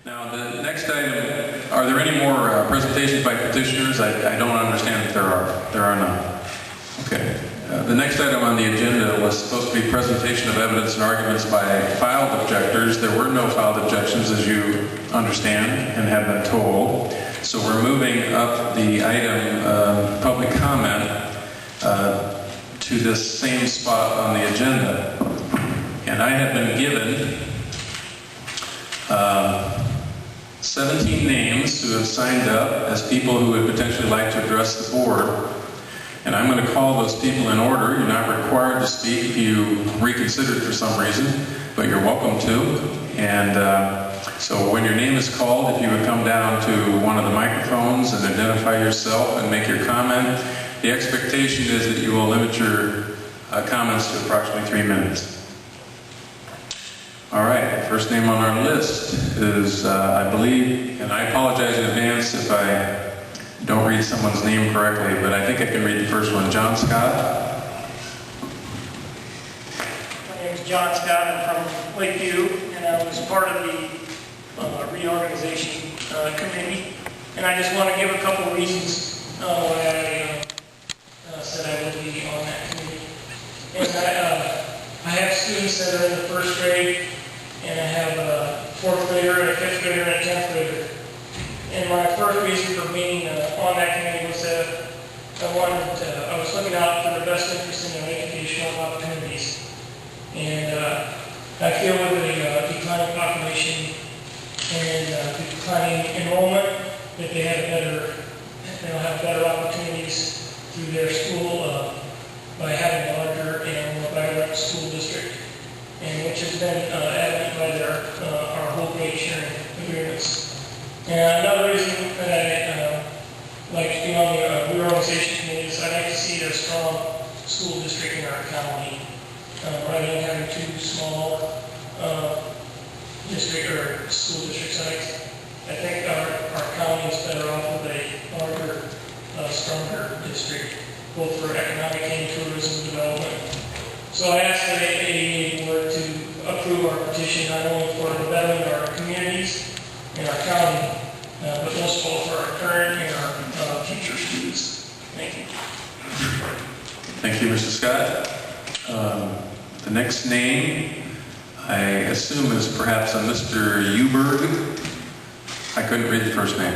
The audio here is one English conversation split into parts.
Now, the next item, are there any more presentations by petitioners? I don't understand if there are. There are none. Okay. The next item on the agenda was supposed to be presentation of evidence and arguments by filed objectors. There were no filed objections, as you understand and have been told. So we're moving up the item public comment to this same spot on the agenda. And I have been given 17 names who have signed up as people who would potentially like to address the board. And I'm going to call those people in order. You're not required to speak if you reconsidered for some reason, but you're welcome to. And so when your name is called, if you would come down to one of the microphones and identify yourself and make your comment, the expectation is that you will limit your comments to approximately 3 minutes. All right, first name on our list is, I believe, and I apologize in advance if I don't read someone's name correctly, but I think I can read the first one. John Scott. My name is John Scott. I'm from Lakeview, and I was part of the Reorganization Committee. And I just want to give a couple of reasons why I said I would be on that committee. And I have students that are in the first grade, and I have a 4th grader, a 5th grader, and a 10th grader. And my first reason for being on that committee was that I was looking out for the best interest in their educational opportunities. And I feel with the declining population and declining enrollment that they'll have better opportunities through their school by having a larger and more vibrant school district, and which has been evident by our whole grade sharing agreements. And another reason that I like to be on the Reorganization Committee is I like to see a strong school district in our county, rather than having 2 small school districts. I think our county is better off with a larger, stronger district, both for economic and tourism development. So I ask the AAA board to approve our petition, not only for the betterment of our communities in our county, but most of all for our current and our future students. Thank you. Thank you, Mr. Scott. The next name, I assume, is perhaps a Mr. Uberg. I couldn't read the first name.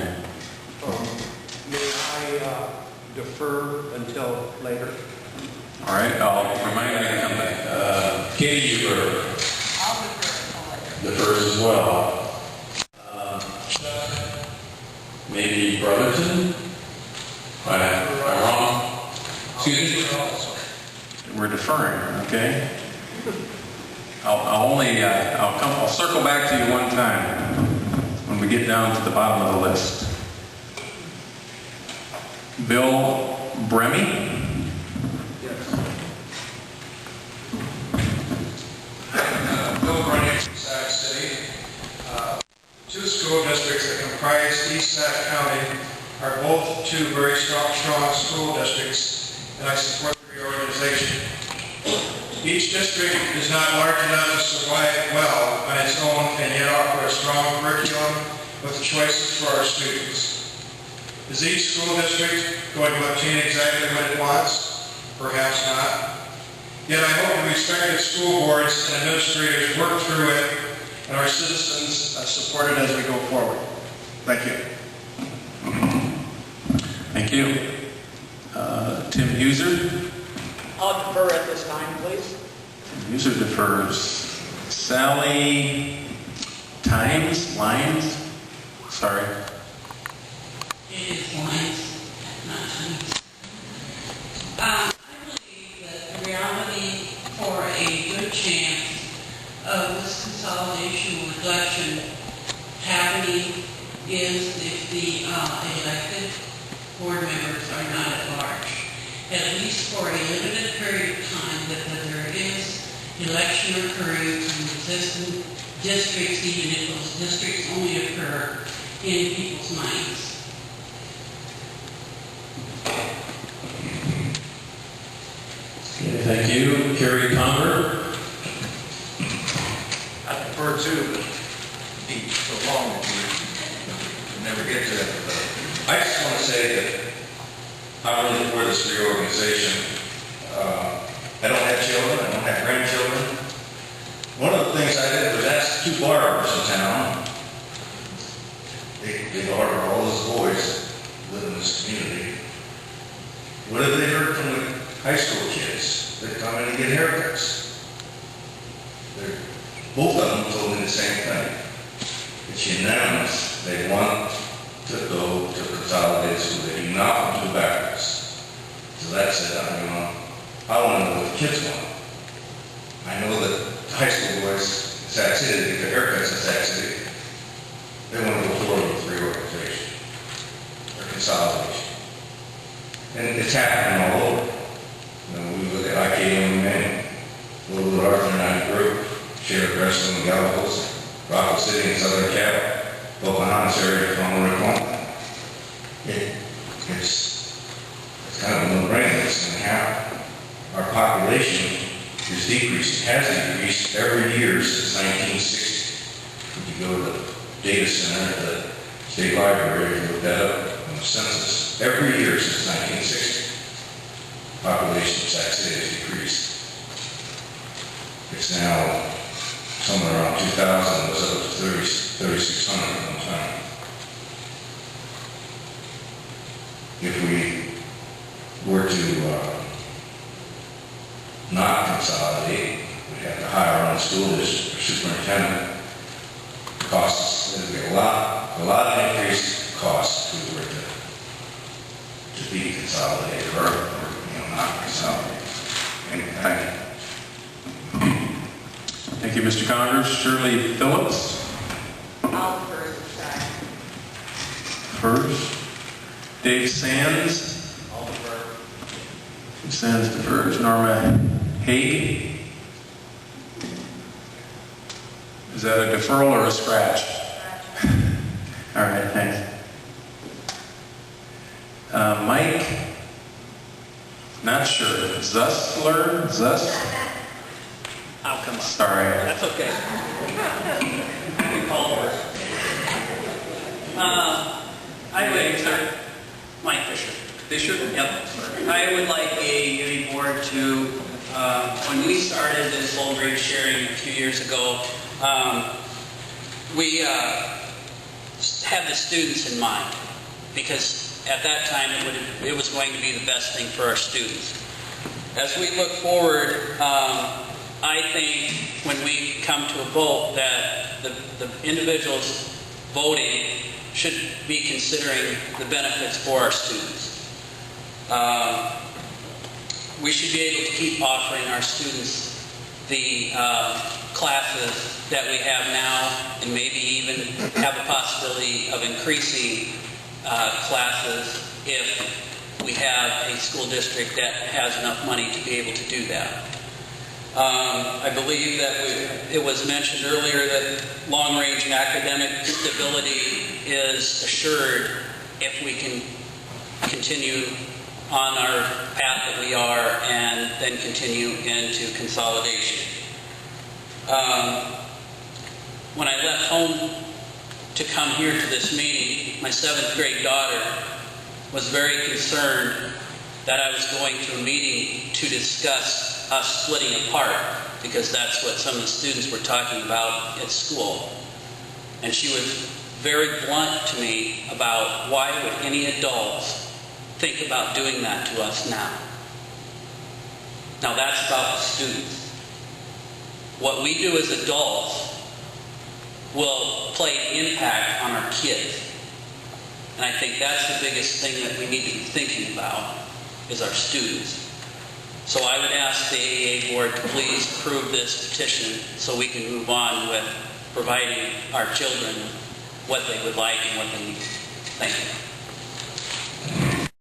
May I defer until later? All right, I'll remind you to come back. Katie Uberg. I'll defer. Defers as well. Maybe Brotherton? I'm wrong. Excuse me? We're deferring, okay? I'll circle back to you one time when we get down to the bottom of the list. Bill Bremy? Bill Bremy, Sac City. 2 school districts that comprise East Sac County are both 2 very strong school districts, and I support the reorganization. Each district is not large enough to survive well on its own and yet offer a strong curriculum with choices for our students. Is each school district going to obtain exactly what it wants? Perhaps not. Yet I hope the respective school boards and administrators work through it and our citizens support it as we go forward. Thank you. Thank you. Tim Huser? I'll defer at this time, please. Tim Huser defers. Sally Lyons? Sorry. It is Lyons, not Times. I believe that the reality for a good chance of this consolidation of election happening is if the elected board members are not at large. At least for a limited period of time that there is election occurring from existing districts, even if those districts only occur in people's minds. Okay, thank you. Carrie Conger? I defer to, but be so long with you. never get to it. But I just want to say that I'm really for this reorganization. I don't have children, I don't have grandchildren. One of the things I did was ask 2 barbers in town. They barber all those boys who live in this community. What have they heard from the high school kids that come in and get haircuts? Both of them told me the same thing. It's unanimous. They want to go to consolidated school. They do not want to go backwards. So that's it. I want to know what the kids want. I know that the high school boys in Sac City, they get their haircuts in Sac City. They want to go forward with reorganization or consolidation. And it's happening all over. We look at IKM and Little Arthur and I group, Sheriff Wrestling, Galapagos, Rockville City and Southern Cal, Pocahontas area, Oklahoma. It's kind of a no-brainer that's going to happen. Our population is decreasing, has decreased every year since 1960. If you go to the data center at the state library, if you look that up on the census, every year since 1960, population of Sac City has decreased. It's now somewhere around 2,000, it was up to 3,600 at one time. If we were to not consolidate, we'd have to hire our own school district or superintendent. Costs, there'd be a lot of increased costs if we were to be consolidated or not consolidated. Anyway, thank you. Thank you, Mr. Connors. Shirley Phillips. I'll defer at this time. Defers. Dave Sands. I'll defer. Dave Sands defers. Norma Haig. Is that a deferral or a scratch? All right, thanks. Mike, not sure. Zustler? Oh, come on. Sorry. That's okay. We call for it. I would, Mike Fisher. Fisher? Yep. I would like the AAU board to, when we started this whole rate sharing a few years ago, we had the students in mind, because at that time it was going to be the best thing for our students. As we look forward, I think when we come to a vote that the individuals voting should be considering the benefits for our students. We should be able to keep offering our students the classes that we have now, and maybe even have a possibility of increasing classes if we have a school district that has enough money to be able to do that. I believe that it was mentioned earlier that long-range academic stability is assured if we can continue on our path that we are and then continue into consolidation. When I left home to come here to this meeting, my 7th grade daughter was very concerned that I was going to a meeting to discuss us splitting apart, because that's what some of the students were talking about at school. And she was very blunt to me about why would any adults think about doing that to us now. Now that's about the students. What we do as adults will play an impact on our kids. And I think that's the biggest thing that we need to be thinking about, is our students. So I would ask the AAA board to please approve this petition so we can move on with providing our children what they would like and what they need. Thank you.